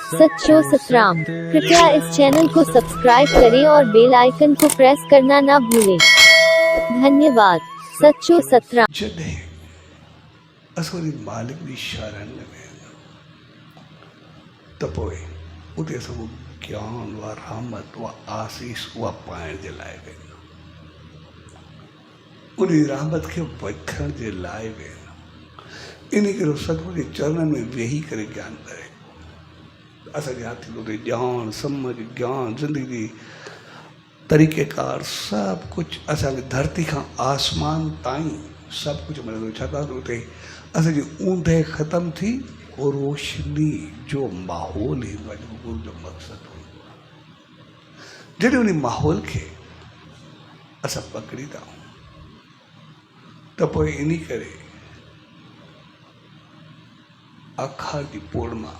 सच्चो सतराम। कृपया इस चैनल को सब्सक्राइब करें और बेल आइकन को प्रेस करना ना भूलें। धन्यवाद। सच्चो सतराम। जॾहिं असांजी मालिक जी शरण में वेंदा त पोइ उते असां ज्ञान व रहमत व आसीस उहा पाइण जे लाइ वेंदा, उन रहमत खे वठण जे लाइ वेंदा। इन करे सतगुरू जे चरणनि में वेही करे ज्ञान करे असांजे हथ में उते ॼाण सम्झ ज्ञान ज़िंदगी तरीक़ेकार सभु कुझु असांखे धरती खां आसमान ताईं सभु कुझु मिलंदो। छाकाणि उते असांजी ऊंदहि ख़तमु थी और रोशनी जो माहौल ईंदो आहे, जेको गुरू जो मक़सदु हूंदो आहे। जॾहिं उन माहौल खे असां पकड़ींदा त पोइ इन करे आखार जी पूर्णिमा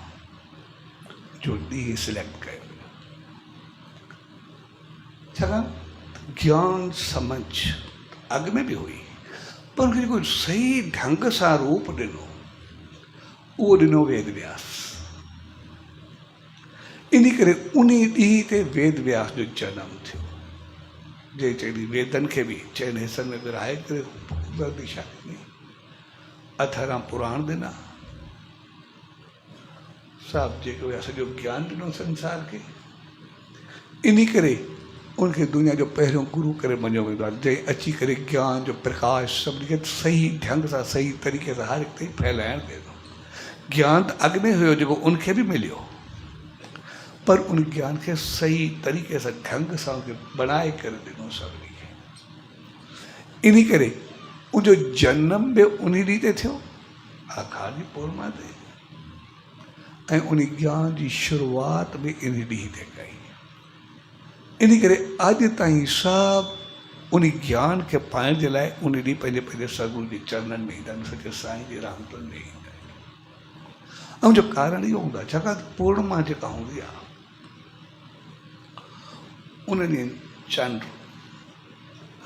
जो ॾींहुं सिलेक्ट कयो। छाकाणि ज्ञान समझ अॻ में बि हुई, पर उनखे जेको सही ढंग सां रूप ॾिनो उहो ॾिनो वेद व्यास। इन करे उन ॾींहं ते वेद व्यास जो जनमु थियो। जे चई वेदनि खे बि चइनि हिसनि में विराए करे दिशा ॾिनी, 18 पुराण ॾिना, सभु जेको सॼो ज्ञान ॾिनो संसार खे। इन करे उनखे दुनिया जो पहिरियों गुरू करे मञियो वेंदो आहे, जंहिं अची करे ज्ञान जो प्रकाश सभिनी खे सही ढंग सां सही तरीक़े सां हर हिकु ताईं फैलाइण ॾिनो। ज्ञान त अॻ में हुयो जेको उनखे बि मिलियो, पर उन ज्ञान खे सही तरीक़े सां ढंग सां बणाए करे ॾिनो सभिनी खे। इन करे उनजो जनम बि उन ॾींहं ते थियो, आखार जी पूर्णिमा ते, ऐं उन ज्ञान जी शुरूआति बि इन ॾींहं ते कई। इन करे अॼु ताईं सभु उन ज्ञान खे पाइण जे लाइ उन ॾींहुं पंहिंजे पंहिंजे सतगुरू जे चरणनि में ईंदा आहिनि, सचे साईं जी रहमतुनि में ईंदा आहिनि। ऐं जो कारण इहो हूंदो आहे, छाकाणि पूर्णिमा जेका हूंदी आहे उन ॾींहुं चंड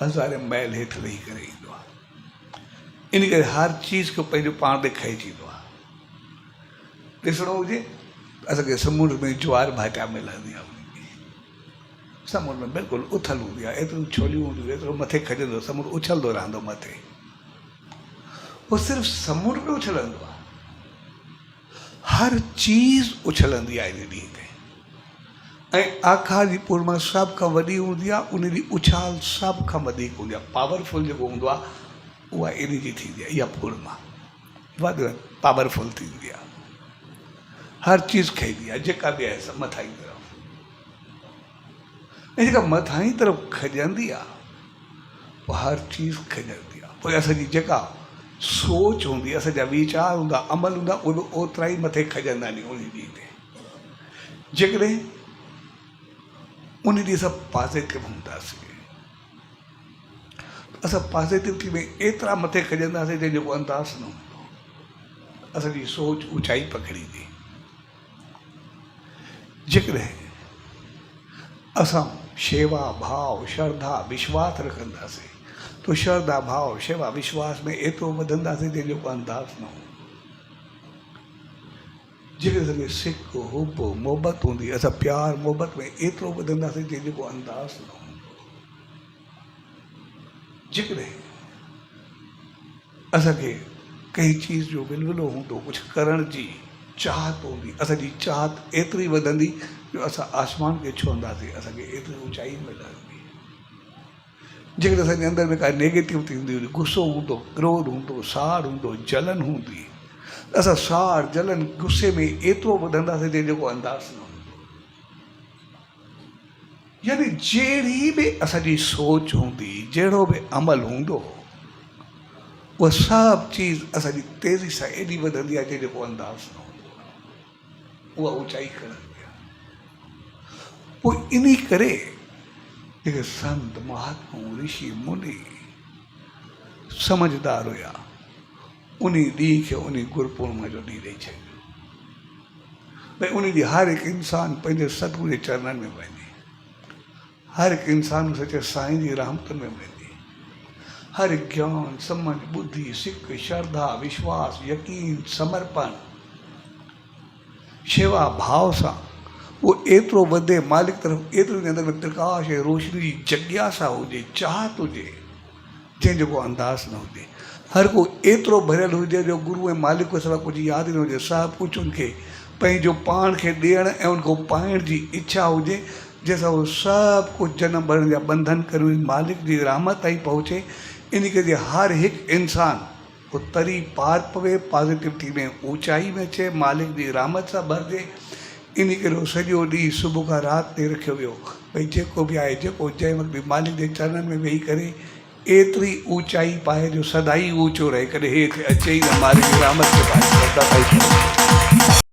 हज़ारे मैल हेठि रही करे ईंदो आहे। इन करे हर चीज़ खे पंहिंजो पाण ॾेखारिजी ईंदो आहे। ॾिसणो हुजे असांखे समुंड में ज्वार भाटा मिलंदी आहे, समुंड में बिल्कुलु उथल हूंदी आहे, एतिरियूं छोलियूं हूंदियूं, एतिरो मथे खजंदो, समुंड उछलंदो रहंदो मथे। उहो सिर्फ़ु समुंड में उछलंदो आहे, हर चीज़ उछलंदी आहे इन ॾींहं ते। ऐं आखार जी पूर्णिमा सभ खां वॾी हूंदी आहे, उन ॾींहुं उछाल सभ खां वधीक हूंदी आहे, पावरफुल जेको हूंदो आहे उहा इन जी थींदी आहे। इहा पूर्णिमा वधि पावरफुल थींदी आहे, हर चीज़ खईंदी आहे, जेका बि आहे सभु मथां ई तरफ़। ऐं जेका मथां ई तरफ़ खजंदी आहे उहा हर चीज़ खजंदी आहे। पोइ असांजी जेका सोच हूंदी आहे, असांजा वीचार हूंदा, अमल हूंदा, उहे बि ओतिरा ई मथे खजंदा आहिनि उन ॾींहं ते। जेकॾहिं उन ॾींहुं असां पॉज़िटिव हूंदासीं, असां पॉज़िटिविटी में एतिरा मथे खजंदासीं जंहिंजो को अंदाज़ न हूंदो। असांजी सोच ऊचाई पकड़ींदी। जेकॾहिं असां शेवा भाव श्रद्धा विश्वास रखंदासीं तो श्रद्धा भाव शेवा विश्वास में एतिरो वधंदासीं जंहिंजो को अंदाज़ न हूंदो। जेकॾहिं असांखे सिक हुब मोहबत हूंदी, असां प्यार मोहबत में एतिरो वधंदासीं जंहिंजो को अंदाज़ न हूंदो। जेकॾहिं असांखे कंहिं चीज़ जो विलविलो हूंदो, कुझु करण जी चाहत हूंदी, असांजी चाहत एतिरी वधंदी जो असां आसमान खे छुहंदासीं, असांखे एतिरी ऊचाई मिलंदी। जेकॾहिं असांजे अंदरि में का नेगेटिविटी हूंदी, गुस्सो हूंदो, क्रोध हूंदो, साड़ हूंदो, जलन हूंदी, असां साड़ जलन गुस्से में एतिरो वधंदासीं जंहिंजो को अंदाज़ न हूंदो। यानी जहिड़ी बि असांजी सोच हूंदी, जहिड़ो बि अमल हूंदो, उहा सभु चीज़ असांजी तेज़ी सां एॾी वधंदी आहे जंहिंजो को अंदाज़ न हूंदो। उहा ऊचाई खणंदी आहे। पोइ इन करे जेके संत महात्मा ऋषि मुनि समझदार हुया, उन ॾींहं खे उन गुरू पूर्णिमा जो ॾींहुं ॾेई छॾियो। भई उन ॾींहुं हर हिकु इंसानु पंहिंजे सतगुरू जे चरणनि में वञे, हर हिकु इंसानु सचे साईं जी रहमतुनि में वञे, हर ज्ञान समझ बुद्धि सिक श्रद्धा विश्वास यकीन समर्पण शेवा भाव सां वो एतिरो वधे मालिक तरफ़, एतिरो हुनजे अंदरि में प्रकाश ऐं रोशनी जी जिज्ञासा हुजे, चाहत हुजे, जंहिंजो को अंदाज़ न हुजे। हर को एतिरो भरियल हुजे जो गुरू ऐं मालिक को सवाइ कुझु यादि न हुजे, सभु कुझु उनखे पंहिंजो पाण खे ॾियण ऐं उनको पाइण जी इच्छा हुजे, जंहिंसां उहो सभु कुझु जनम मरण जा बंधन करे मालिक जी रहमत ताईं पहुचे। इन करे हर हिकु इंसानु वो तरी पार पवे, पॉजिटिविटी में ऊंचाई में अचे, मालिक जी रहमत सां भरिजे। इन करे सॼो ॾींहुं सुबुह खां राति ताईं रखियो वियो भई जेको बि आहे, जेको जंहिं वक़्तु बि मालिक जे चरणनि में वेही करे एतिरी ऊंचाई पाए जो सदाई ऊंचो रहे, कॾहिं हेठि अचे ई न, मालिक जी रहमत खे पाए